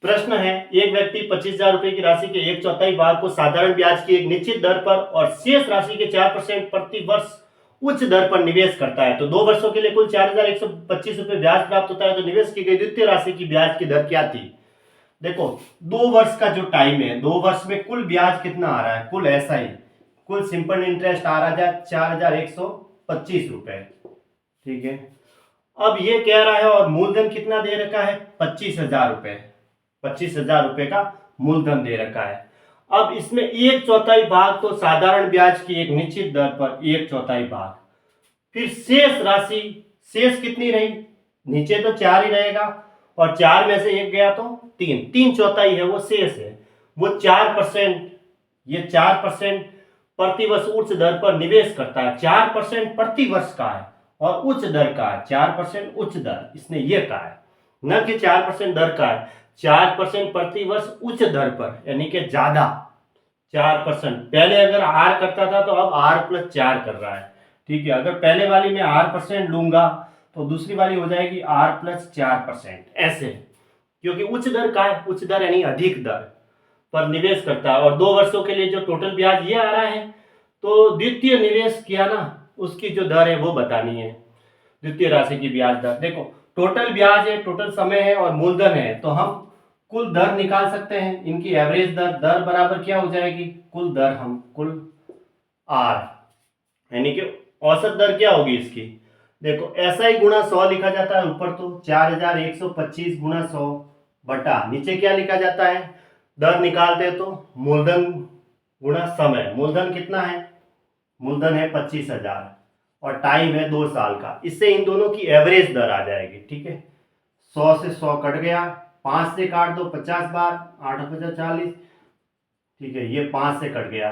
प्रश्न है, एक व्यक्ति 25,000 रुपए की राशि के एक चौथाई भाग को साधारण ब्याज की एक निश्चित दर पर और शेष राशि के 4% प्रति वर्ष उच्च दर पर निवेश करता है। तो 2 वर्षों के लिए कुल 4,125 रुपए ब्याज प्राप्त होता है। तो निवेश की गई द्वितीय राशि की ब्याज की दर क्या थी? देखो, 2 वर्ष का जो टाइम है, 2 वर्ष में कुल ब्याज कितना आ रहा है, कुल SI, कुल सिंपल इंटरेस्ट आ रहा है 4,125 रुपए। ठीक है, अब ये कह रहा है और मूलधन कितना दे रखा है, 25,000 रुपए। 25,000 रुपए का मूलधन दे रखा है। अब इसमें एक चौथाई भाग तो साधारण ब्याज की एक निश्चित दर पर एक चौथाई भाग, फिर शेष राशि, शेष कितनी रही, नीचे तो 4 ही रहेगा और 4 में से 1 गया तो 3 चौथाई है वो शेष है। वो 4%, ये 4% प्रतिवर्ष उच्च दर पर निवेश करता है। 4% प्रतिवर्ष का है और उच्च दर का है, 4% उच्च दर, इसने ये कहा है, न कि 4% दर का है, 4% प्रतिवर्ष उच्च दर पर, यानी कि ज्यादा 4%। पहले अगर R करता था तो अब R+4 कर रहा है। ठीक है, अगर पहले वाली में R% लूंगा तो दूसरी वाली हो जाएगी R+4%, ऐसे, क्योंकि उच्च दर का है, उच्च दर यानी अधिक दर पर निवेश करता है। और 2 वर्षों के लिए जो टोटल ब्याज ये आ रहा है, तो द्वितीय निवेश किया ना, उसकी जो दर है वो बतानी है, द्वितीय राशि की ब्याज दर। देखो, टोटल ब्याज है, टोटल समय है और मूलधन है, तो हम कुल दर निकाल सकते हैं, इनकी एवरेज दर, दर बराबर क्या हो जाएगी, कुल दर, हम कुल R, यानी कि औसत दर क्या होगी इसकी। देखो, SI गुणा 100 लिखा जाता है ऊपर, तो 4,125 गुणा 100 बटा नीचे क्या लिखा जाता है, दर निकालते हैं तो मूलधन गुणा समय। मूलधन कितना है, मूलधन है 25,000 और टाइम है 2 साल का। इससे इन दोनों की एवरेज दर आ जाएगी। ठीक है, 100 से 100 कट गया, 5 से काट दो 50 बार, 8 50 40। ठीक है, ये 5 से कट गया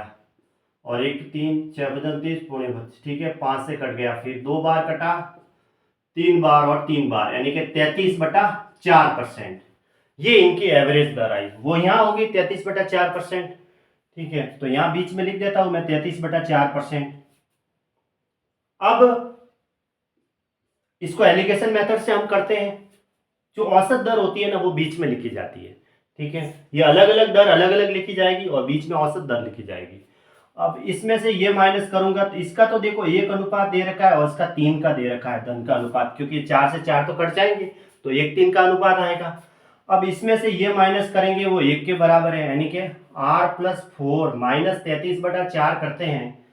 और 1 3 6 30 पौने 25। ठीक है, 5 से कट गया, फिर 2 बार कटा, 3 बार और 3 बार, यानी कि 33/4%। ये इनकी एवरेज दर आई, वो यहाँ होगी 33/4%। ठीक है, तो यहाँ बीच में लिख देता हूं मैं 33/4%। अब इसको एलिगेशन मेथड से हम करते हैं, जो औसत दर होती है ना वो बीच में लिखी जाती है। ठीक है, ये अलग अलग दर अलग अलग लिखी जाएगी और बीच में औसत दर लिखी जाएगी। अब इसमें से ये माइनस करूंगा तो इसका तो देखो 1 अनुपात दे रखा है और इसका 3 का दे रखा है, धन का अनुपात, क्योंकि 4 से 4 तो कट जाएंगे तो 1:3 का अनुपात आएगा। अब इसमें से ये माइनस करेंगे, वो 1 के बराबर है, यानी कि R+4 माइनस 33/4 करते हैं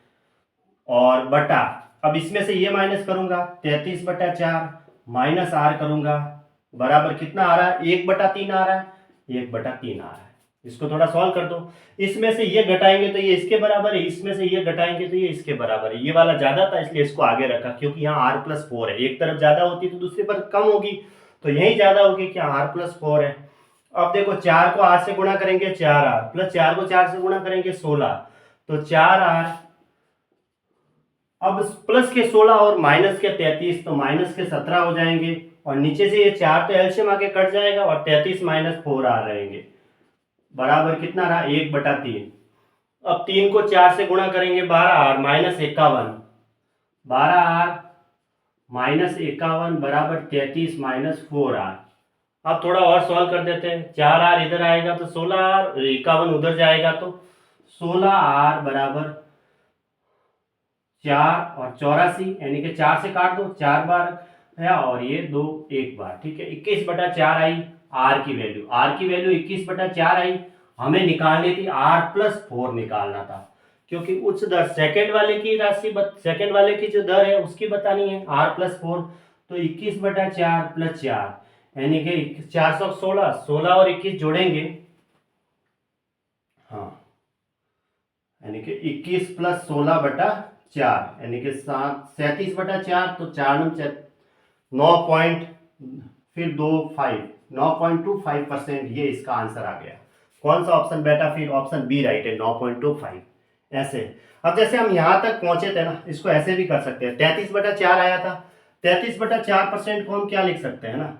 और बटा, अब इसमें से ये माइनस करूंगा 33/4 माइनस R करूंगा, बराबर कितना आ रहा है, 1/3 आ रहा है, 1/3 आ रहा है। इसको थोड़ा सॉल्व कर दो, इसमें से ये घटाएंगे तो ये इसके बराबर है, इसमें से ये घटाएंगे तो ये इसके बराबर है। ये वाला ज्यादा था इसलिए इसको आगे रखा, क्योंकि यहाँ R+4 है, एक तरफ ज्यादा होती तो दूसरी पर कम होगी, तो यही ज्यादा होगी कि R+4 है। अब देखो, 4 को 8 से गुणा करेंगे 4R, प्लस 4 को 4 से गुणा करेंगे 16, तो 4R, अब प्लस के 16 और माइनस के 33, तो माइनस के 17 हो जाएंगे और नीचे से ये 4 तो एलसीएम आके कट जाएगा और 33 - 4 आ रहेंगे, बराबर कितना रहा, 1/3। अब 3 को 4 से गुणा करेंगे 12R माइनस 51, 12R माइनस 51 बराबर 33 - 4R। अब थोड़ा और सॉल्व कर देते हैं, 4R इधर आएगा तो 16R, 51 उधर जाएगा तो 16R बराबर 4 और 84, यानी कि 4 से काट दो, 4 बार है और ये 2 1 बार। ठीक है, 21/4 आई R की वैल्यू, R की वैल्यू 21/4 आई। हमें निकालनी थी R+4 निकालना था, क्योंकि उच्च दर सेकंड वाले की राशि, सेकंड वाले की जो दर है उसकी बतानी है, R+4। तो 21/4 + 4 यानी कि 416, 16 और 21 जोड़ेंगे, हाँ, यानी कि 21 + 16/4 यानी कि 37/4, तो 4 9 पॉइंट, फिर 25 9.25%, ये इसका आंसर आ गया। कौन सा ऑप्शन बेटा, फिर ऑप्शन बी राइट है, 9.25 ऐसे। अब जैसे हम यहाँ तक पहुंचे थे ना, इसको ऐसे भी कर सकते हैं, 33/4 आया था, 33/4% को हम क्या लिख सकते हैं ना,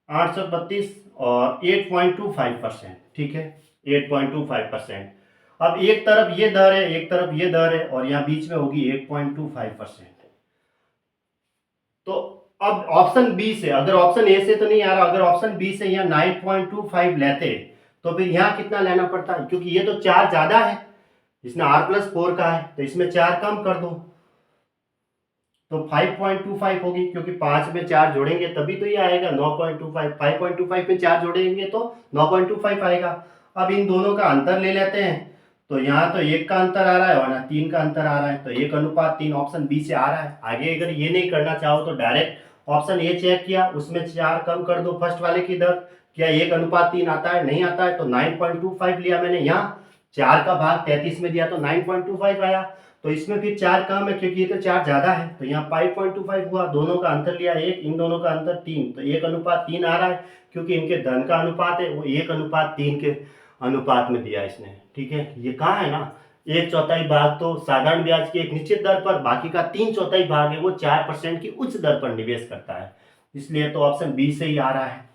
832 और 8.25%। ठीक है, 8.25%। अब एक तरफ ये दर है, एक तरफ ये दर है और यहाँ बीच में होगी 8.25%। तो अब ऑप्शन बी से, अगर ऑप्शन ए से तो नहीं आ रहा, अगर ऑप्शन बी से यहाँ 9.25 लेते तो फिर यहाँ कितना लेना पड़ता है, क्योंकि ये तो 4 ज्यादा है, इसमें r+4 का है तो इसमें 4 कम कर दो तो 5.25 होगी, क्योंकि 5 में 4 जोड़ेंगे तभी तो ये आएगा 9.25। 5.25 में 4 जोड़ेंगे तो 9.25 आएगा। अब इन दोनों का अंतर ले लेते हैं, तो यहाँ तो 1 का अंतर आ रहा है और ना 3 का अंतर आ रहा है, तो 1:3 ऑप्शन बी से आ रहा है। आगे अगर ये नहीं करना चाहो तो डायरेक्ट ऑप्शन ए चेक किया, उसमें 4 कम कर दो फर्स्ट वाले की दर, क्या 1:3 आता है, नहीं आता है तो 9.25 लिया मैंने, यहाँ 4 का भाग 33 में दिया तो 9.25 आया। तो इसमें फिर 4 कम है क्योंकि ये तो 4 ज्यादा है, तो यहाँ 5.25 हुआ, दोनों का अंतर लिया 1, इन दोनों का अंतर 3, तो 1:3 आ रहा है, क्योंकि इनके धन का अनुपात है वो 1:3 के अनुपात में दिया इसने। ठीक है, ये कहाँ है ना, 1/4 भाग तो साधारण ब्याज की एक निश्चित दर पर, बाकी का 3/4 भाग है वो 4% की उच्च दर पर निवेश करता है, इसलिए तो ऑप्शन बी से ही आ रहा है।